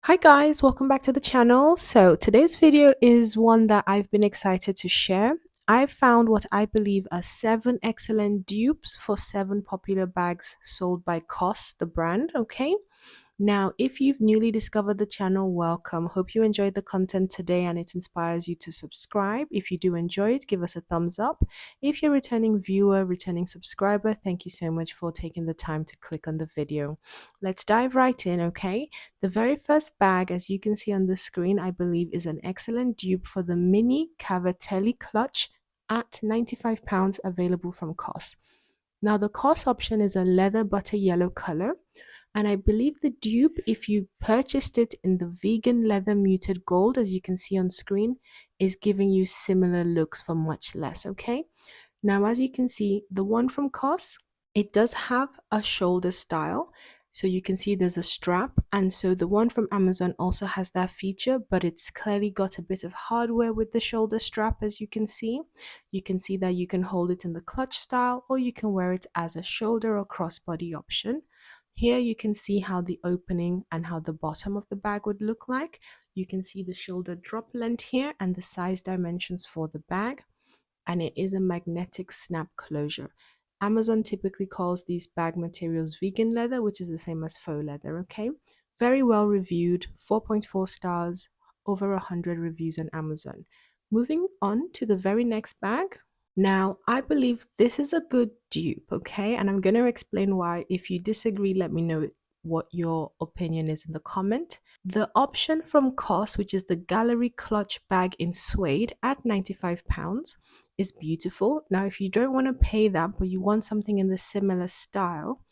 Hi guys, welcome back to the channel. So today's video is one that I've been excited to share. I found what I believe are 7 excellent dupes for 7 popular bags sold by COS, the brand, okay? Now, if you've newly discovered the channel, welcome. Hope you enjoyed the content today and it inspires you to subscribe. If you do enjoy it, give us a thumbs up. If you're a returning viewer, returning subscriber, thank you so much for taking the time to click on the video. Let's dive right in, okay? The very first bag, as you can see on the screen, I believe is an excellent dupe for the mini Cavatelli clutch at £95 available from COS. Now, the COS option is a leather butter yellow color. And I believe the dupe, if you purchased it in the vegan leather muted gold, as you can see on screen, is giving you similar looks for much less, okay? Now, as you can see, the one from COS, it does have a shoulder style. So you can see there's a strap. And so the one from Amazon also has that feature, but it's clearly got a bit of hardware with the shoulder strap, as you can see. You can see that you can hold it in the clutch style, or you can wear it as a shoulder or crossbody option. Here you can see how the opening and how the bottom of the bag would look like. You can see the shoulder drop length here and the size dimensions for the bag. And it is a magnetic snap closure. Amazon typically calls these bag materials vegan leather, which is the same as faux leather, okay? Very well reviewed, 4.4 stars, over 100 reviews on Amazon. Moving on to the very next bag. Now, I believe this is a good dupe, okay? And I'm going to explain why. If you disagree, let me know what your opinion is in the comment. The option from COS, which is the gallery clutch bag in suede at £95, is beautiful. Now, if you don't want to pay that, but you want something in the similar style,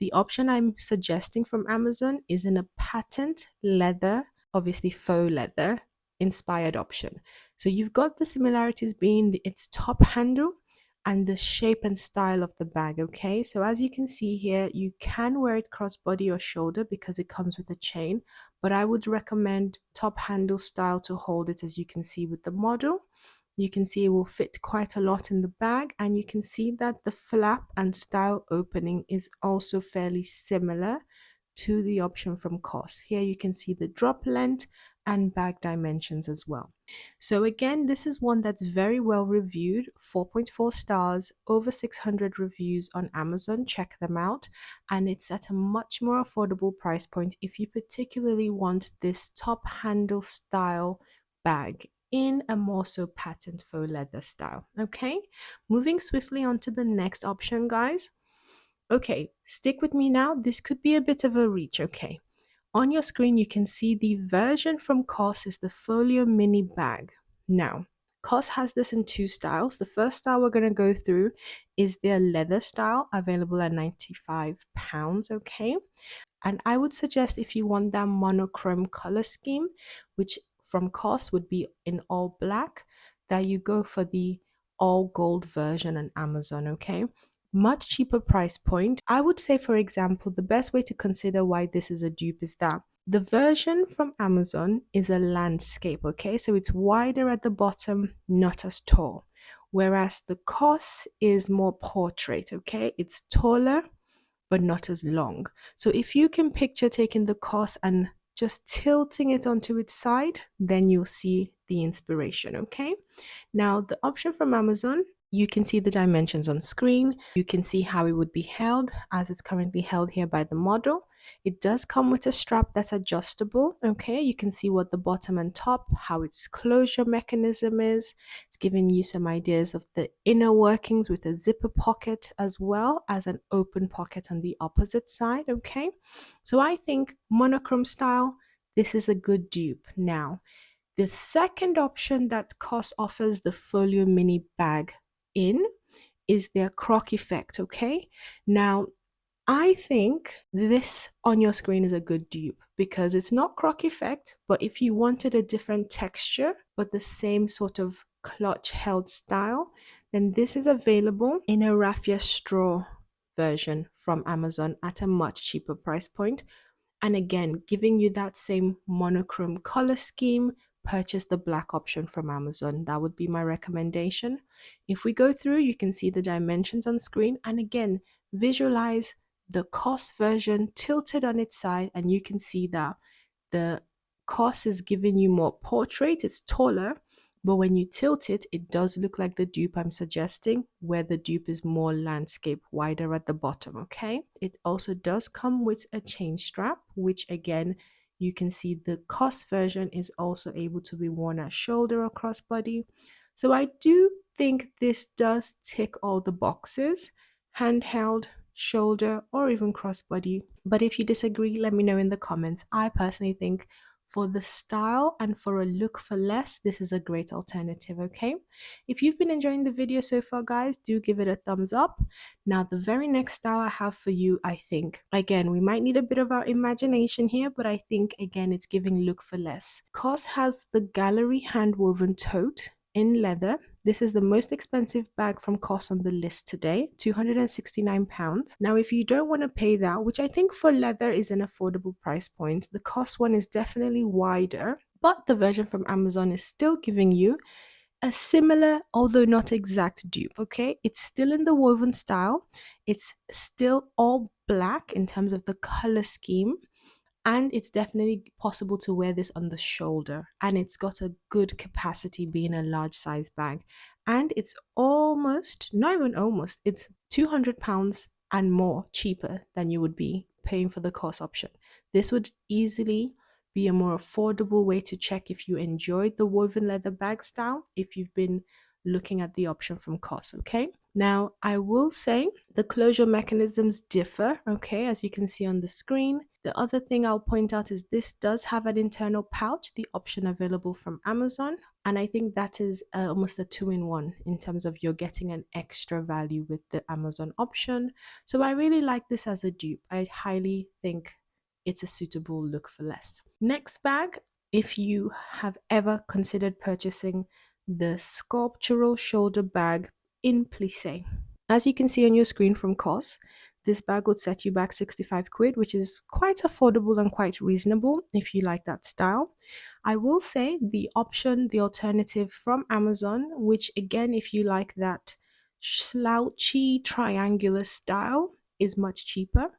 the option I'm suggesting from Amazon is in a patent leather, obviously faux leather, inspired option. So you've got the similarities being its top handle and the shape and style of the bag, okay? So as you can see here, you can wear it crossbody or shoulder because it comes with a chain, but I would recommend top handle style to hold it, as you can see with the model. You can see it will fit quite a lot in the bag, and you can see that the flap and style opening is also fairly similar to the option from COS. Here you can see the drop length and bag dimensions as well. So again, this is one that's very well reviewed, 4.4 stars, over 600 reviews on Amazon. Check them out. And it's at a much more affordable price point if you particularly want this top handle style bag in a more so patent faux leather style. Okay, moving swiftly on to the next option, guys. Okay, stick with me now. This could be a bit of a reach, okay? On your screen, you can see the version from COS is the Folio mini bag. Now, COS has this in 2 styles. The first style we're going to go through is their leather style, available at £95, okay? And I would suggest, if you want that monochrome color scheme, which from COS would be in all black, that you go for the all gold version on Amazon, okay? Much cheaper price point. I would say, for example, the best way to consider why this is a dupe is that the version from Amazon is a landscape, okay? So it's wider at the bottom, not as tall. Whereas the COS is more portrait, okay? It's taller but not as long. So if you can picture taking the COS and just tilting it onto its side, then you'll see the inspiration, okay? Now, the option from Amazon, you can see the dimensions on screen. You can see how it would be held, as it's currently held here by the model. It does come with a strap that's adjustable, okay? You can see what the bottom and top, how its closure mechanism is. It's giving you some ideas of the inner workings with a zipper pocket as well as an open pocket on the opposite side, okay? So I think monochrome style, this is a good dupe. Now, the second option that COS offers the Folio mini bag in is their croc effect, okay? Now, I think this on your screen is a good dupe because it's not croc effect, but if you wanted a different texture but the same sort of clutch held style, then this is available in a raffia straw version from Amazon at a much cheaper price point. And again, giving you that same monochrome color scheme, purchase the black option from Amazon. That would be my recommendation. If we go through, you can see the dimensions on screen. And again, visualize the COS version tilted on its side, and you can see that the COS is giving you more portrait, it's taller, but when you tilt it, it does look like the dupe I'm suggesting, where the dupe is more landscape, wider at the bottom, okay? It also does come with a chain strap, which again, you can see the COS version is also able to be worn at shoulder or crossbody. So I do think this does tick all the boxes, handheld, shoulder, or even crossbody. But if you disagree, let me know in the comments. I personally think for the style and for a look for less, this is a great alternative, okay? If you've been enjoying the video so far, guys, do give it a thumbs up. Now, the very next style I have for you, I think, again, we might need a bit of our imagination here, but I think, again, it's giving look for less. COS has the gallery hand-woven tote in leather. This is the most expensive bag from COS on the list today, £269. Now, if you don't want to pay that, which I think for leather is an affordable price point, the COS one is definitely wider, but the version from Amazon is still giving you a similar, although not exact dupe, okay? It's still in the woven style. It's still all black in terms of the color scheme, and it's definitely possible to wear this on the shoulder, and it's got a good capacity being a large size bag, and it's almost, not even almost, it's £200 and more cheaper than you would be paying for the COS option. This would easily be a more affordable way to check if you enjoyed the woven leather bag style, if you've been looking at the option from COS, okay? Now, I will say the closure mechanisms differ, okay, as you can see on the screen. The other thing I'll point out is this does have an internal pouch, the option available from Amazon. And I think that is almost a two-in-one in terms of you're getting an extra value with the Amazon option. So I really like this as a dupe. I highly think it's a suitable look for less. Next bag, if you have ever considered purchasing the Sculptural Shoulder Bag in plissé. As you can see on your screen from COS, this bag would set you back 65 quid, which is quite affordable and quite reasonable if you like that style. I will say the option, the alternative from Amazon, which again, if you like that slouchy triangular style, is much cheaper.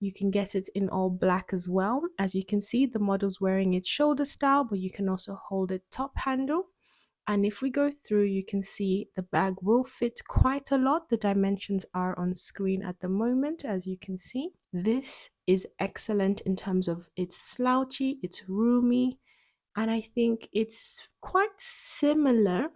You can get it in all black as well. As you can see, the model's wearing its shoulder style, but you can also hold it top handle. And if we go through, you can see the bag will fit quite a lot. The dimensions are on screen at the moment, as you can see. This is excellent in terms of it's slouchy, it's roomy, and I think it's quite similar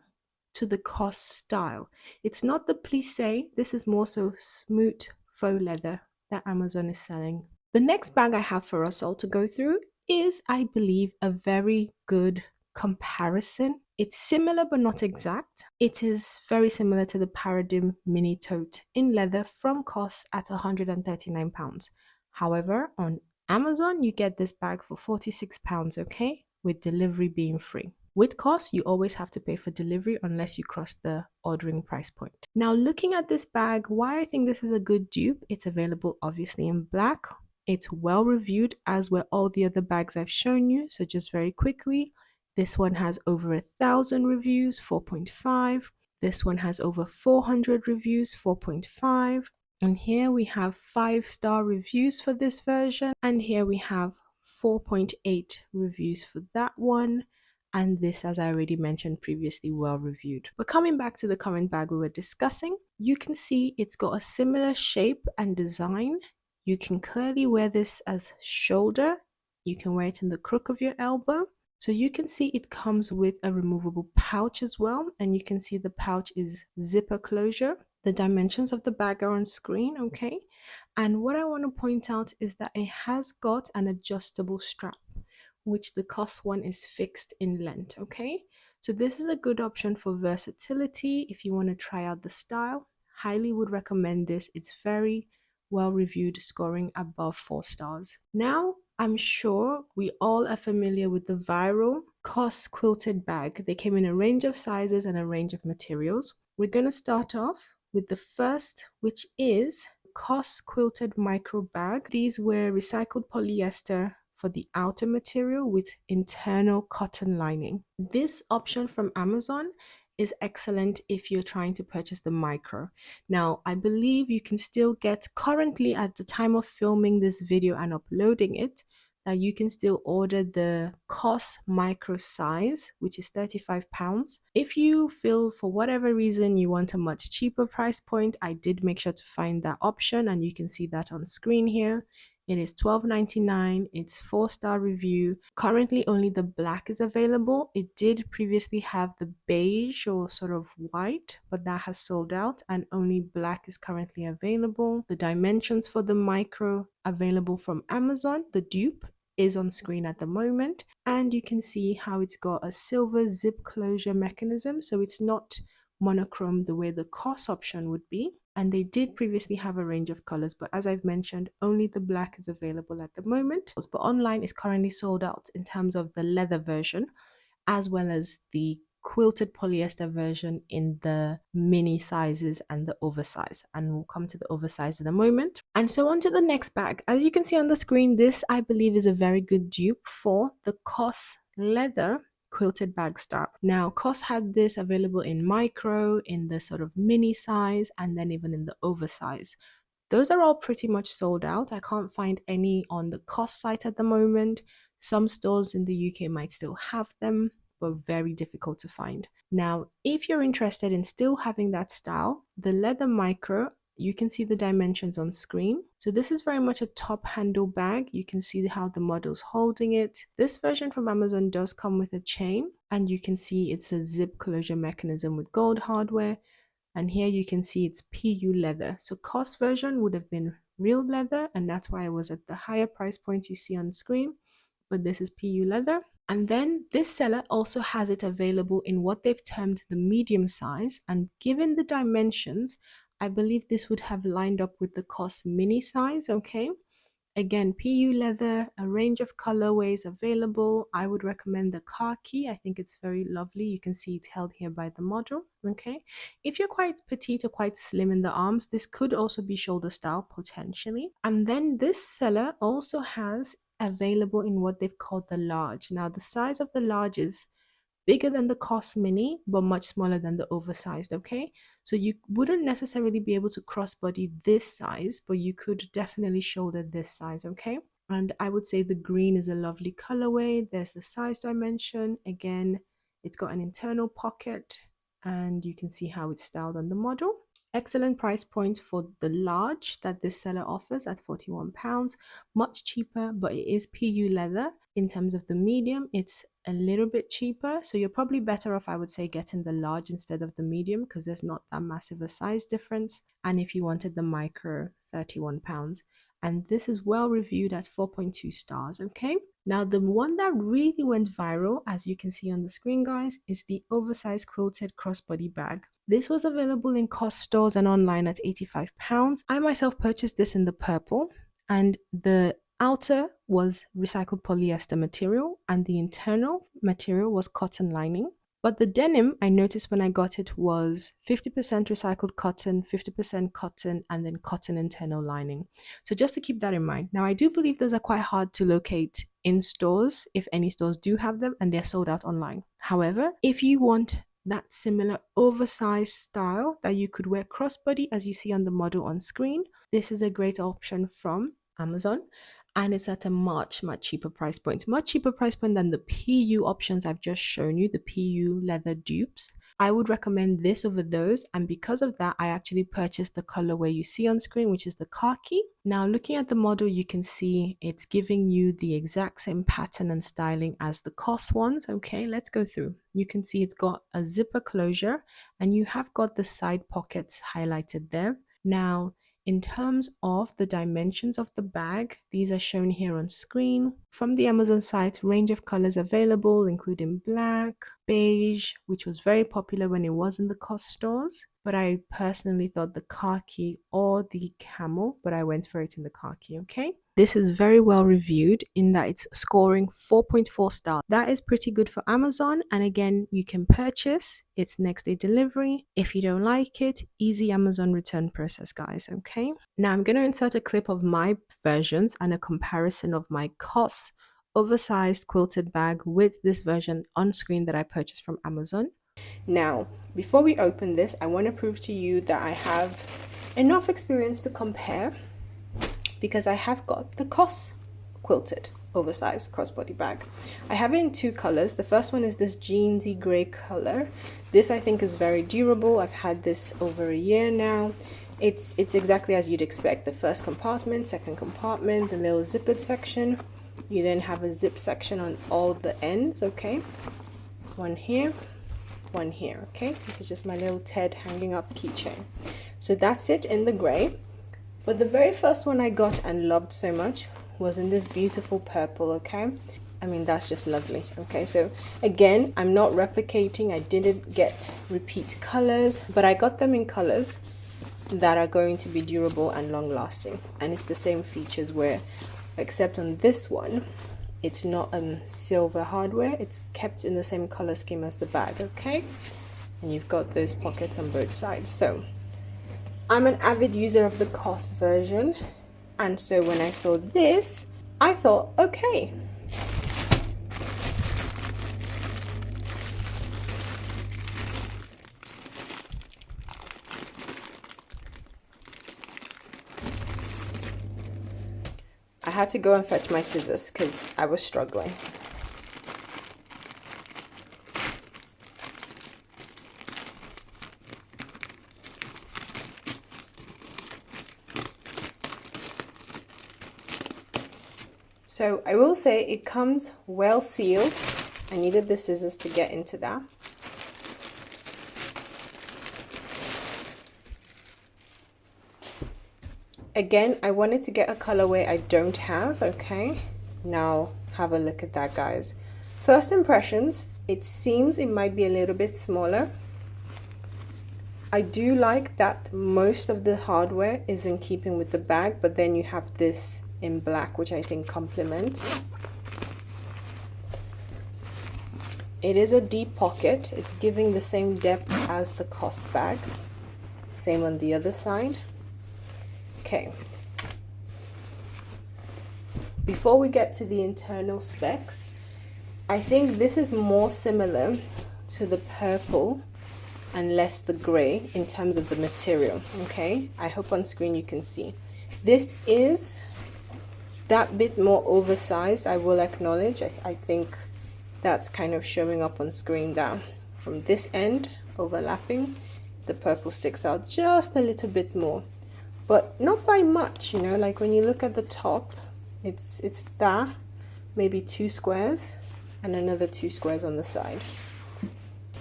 to the COS style. It's not the plissé, this is more so smooth faux leather that Amazon is selling. The next bag I have for us all to go through is, I believe, a very good comparison. It's similar but not exact. It is very similar to the Paradigm Mini Tote in leather from COS at £139. However, on Amazon, you get this bag for £46, okay, with delivery being free. With COS, you always have to pay for delivery unless you cross the ordering price point. Now, looking at this bag, why I think this is a good dupe, it's available obviously in black. It's well reviewed, as were all the other bags I've shown you. So just very quickly, this one has over 1,000 reviews, 4.5. This one has over 400 reviews, 4.5. And here we have 5-star reviews for this version. And here we have 4.8 reviews for that one. And this, as I already mentioned previously, well reviewed. But coming back to the current bag we were discussing, you can see it's got a similar shape and design. You can clearly wear this as shoulder. You can wear it in the crook of your elbow. So you can see it comes with a removable pouch as well. And you can see the pouch is zipper closure. The dimensions of the bag are on screen, okay? And what I want to point out is that it has got an adjustable strap, which the COS one is fixed in length, okay? So this is a good option for versatility if you want to try out the style. Highly would recommend this. It's very well reviewed, scoring above 4 stars. Now, I'm sure we all are familiar with the viral COS quilted bag. They came in a range of sizes and a range of materials. We're going to start off with the first, which is COS quilted micro bag. These were recycled polyester for the outer material with internal cotton lining. This option from Amazon is excellent if you're trying to purchase the micro. Now, I believe you can still get, currently at the time of filming this video and uploading it, that you can still order the COS micro size, which is £35. If you feel for whatever reason you want a much cheaper price point, I did make sure to find that option, and you can see that on screen here. It is $12.99. It's 4-star review. Currently, only the black is available. It did previously have the beige or sort of white, but that has sold out, and only black is currently available. The dimensions for the micro available from Amazon, the dupe, is on screen at the moment, and you can see how it's got a silver zip closure mechanism, so it's not monochrome the way the COS option would be. And they did previously have a range of colors, but as I've mentioned, only the black is available at the moment. But online is currently sold out in terms of the leather version, as well as the quilted polyester version in the mini sizes and the oversize, and we'll come to the oversize in a moment. And so on to the next bag. As you can see on the screen, this I believe is a very good dupe for the COS leather quilted bag style. Now, COS had this available in micro, in the sort of mini size, and then even in the oversize. Those are all pretty much sold out. I can't find any on the COS site at the moment. Some stores in the UK might still have them, but very difficult to find. Now, if you're interested in still having that style, the leather micro, you can see the dimensions on screen. So this is very much a top handle bag. You can see how the model's holding it. This version from Amazon does come with a chain, and you can see it's a zip closure mechanism with gold hardware. And here you can see it's PU leather. So COS version would have been real leather, and that's why it was at the higher price point you see on screen. But this is PU leather. And then this seller also has it available in what they've termed the medium size. And given the dimensions, I believe this would have lined up with the COS mini size, okay? Again, PU leather, a range of colorways available. I would recommend the khaki. I think it's very lovely. You can see it's held here by the model, okay? If you're quite petite or quite slim in the arms, this could also be shoulder style potentially. And then this seller also has available in what they've called the large. Now, the size of the large is bigger than the COS mini, but much smaller than the oversized, okay? So you wouldn't necessarily be able to crossbody this size, but you could definitely shoulder this size, okay? And I would say the green is a lovely colorway. There's the size dimension. Again, it's got an internal pocket, and you can see how it's styled on the model. Excellent price point for the large that this seller offers at £41. Much cheaper, but it is PU leather. In terms of the medium, it's a little bit cheaper, so you're probably better off, I would say, getting the large instead of the medium, because there's not that massive a size difference. And if you wanted the micro, £31. And this is well reviewed at 4.2 stars, okay? Now, the one that really went viral, as you can see on the screen, guys, is the Oversized Quilted Crossbody Bag. This was available in COS stores and online at £85. I myself purchased this in the purple, and the outer was recycled polyester material, and the internal material was cotton lining. But the denim, I noticed when I got it, was 50% recycled cotton, 50% cotton, and then cotton internal lining. So just to keep that in mind. Now, I do believe those are quite hard to locate in stores, if any stores do have them, and they're sold out online. However, if you want that similar oversized style that you could wear crossbody, as you see on the model on screen, this is a great option from Amazon. And it's at a much cheaper price point than the PU options I've just shown you, the PU leather dupes. I would recommend this over those, and because of that, I actually purchased the colorway you see on screen, which is the khaki. Now, looking at the model, you can see it's giving you the exact same pattern and styling as the COS ones. Okay, let's go through. You can see it's got a zipper closure, and you have got the side pockets highlighted there. Now, in terms of the dimensions of the bag, these are shown here on screen. From the Amazon site, range of colors available, including black, beige, which was very popular when it was in the COS stores. But I personally thought the khaki or the camel, but I went for it in the khaki, okay? This is very well reviewed in that it's scoring 4.4 stars. That is pretty good for Amazon. And again, you can purchase. It's next day delivery. If you don't like it, easy Amazon return process, guys, okay? Now I'm going to insert a clip of my versions and a comparison of my COS oversized quilted bag with this version on screen that I purchased from Amazon. Now, before we open this, I want to prove to you that I have enough experience to compare, because I have got the COS quilted, oversized crossbody bag. I have it in two colors. The first one is this jeansy gray color. This I think is very durable. I've had this over a year now. It's exactly as you'd expect. The first compartment, second compartment, the little zippered section. You then have a zip section on all the ends, okay? One here, one here, okay? This is just my little Ted hanging up keychain. So that's it in the gray. But the very first one I got and loved so much was in this beautiful purple, okay? I mean, that's just lovely, okay? So again, I'm not replicating. I didn't get repeat colors, but I got them in colors that are going to be durable and long lasting. And it's the same features where, except on this one, it's not silver hardware. It's kept in the same color scheme as the bag, okay? And you've got those pockets on both sides. So I'm an avid user of the COS version, and so when I saw this, I thought, okay, I had to go and fetch my scissors because I was struggling. So I will say it comes well sealed. I needed the scissors to get into that. Again, I wanted to get a colorway I don't have, okay? Now have a look at that, guys. First impressions, it seems it might be a little bit smaller. I do like that most of the hardware is in keeping with the bag, but then you have this in black, which I think complements. It is a deep pocket. It's giving the same depth as the COS bag. Same on the other side. Okay. Before we get to the internal specs, I think this is more similar to the purple and less the gray in terms of the material, okay? I hope on screen you can see. This is that bit more oversized, I will acknowledge. I think that's kind of showing up on screen down. From this end, overlapping, the purple sticks out just a little bit more. But not by much, you know, like when you look at the top, it's that, maybe 2 squares and another 2 squares on the side.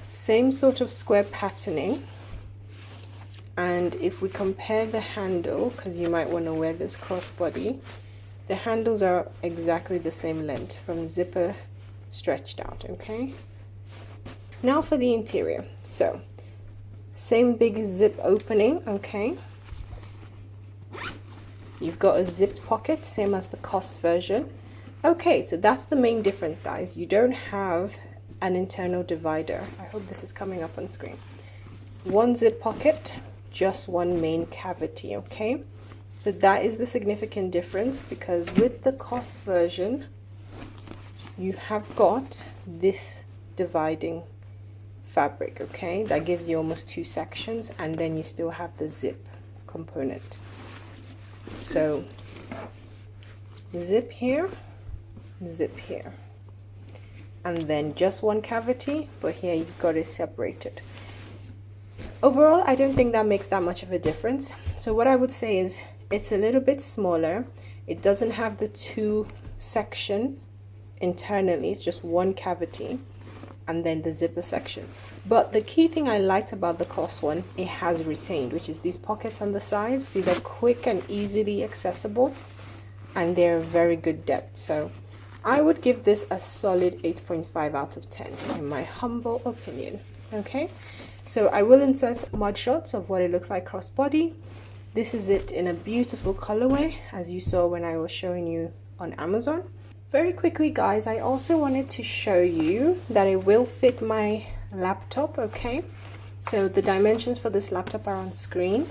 Same sort of square patterning. And if we compare the handle, because you might want to wear this crossbody, the handles are exactly the same length from zipper stretched out, okay? Now for the interior. So, same big zip opening, okay? You've got a zipped pocket, same as the COS version. Okay, so that's the main difference, guys. You don't have an internal divider. I hope this is coming up on screen. One zip pocket, just one main cavity, okay? So that is the significant difference, because with the COS version, you have got this dividing fabric, okay? That gives you almost 2 sections, and then you still have the zip component. So zip here, and then just one cavity, but here you've got it separated. Overall, I don't think that makes that much of a difference. So what I would say is it's a little bit smaller. It doesn't have the 2 section internally, it's just one cavity and then the zipper section. But the key thing I liked about the COS one, it has retained, which is these pockets on the sides. These are quick and easily accessible, and they're very good depth. So I would give this a solid 8.5 out of 10 in my humble opinion. Okay, so I will insert mud shots of what it looks like crossbody. This is it in a beautiful colorway, as you saw when I was showing you on Amazon. Very quickly, guys, I also wanted to show you that it will fit my laptop, okay? So the dimensions for this laptop are on screen,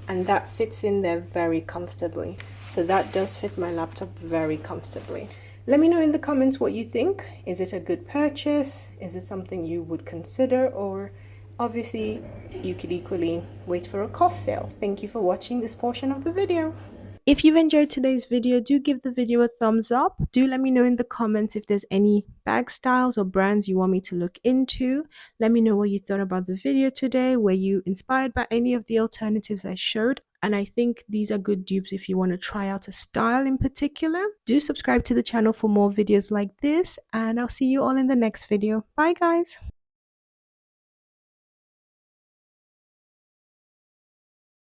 and that fits in there very comfortably. So that does fit my laptop very comfortably. Let me know in the comments what you think. Is it a good purchase? Is it something you would consider? Or obviously you could equally wait for a COS sale. Thank you for watching this portion of the video. If you've enjoyed today's video, do give the video a thumbs up. Do let me know in the comments if there's any bag styles or brands you want me to look into. Let me know what you thought about the video today. Were you inspired by any of the alternatives I showed? And I think these are good dupes if you want to try out a style in particular. Do subscribe to the channel for more videos like this, and I'll see you all in the next video. Bye guys!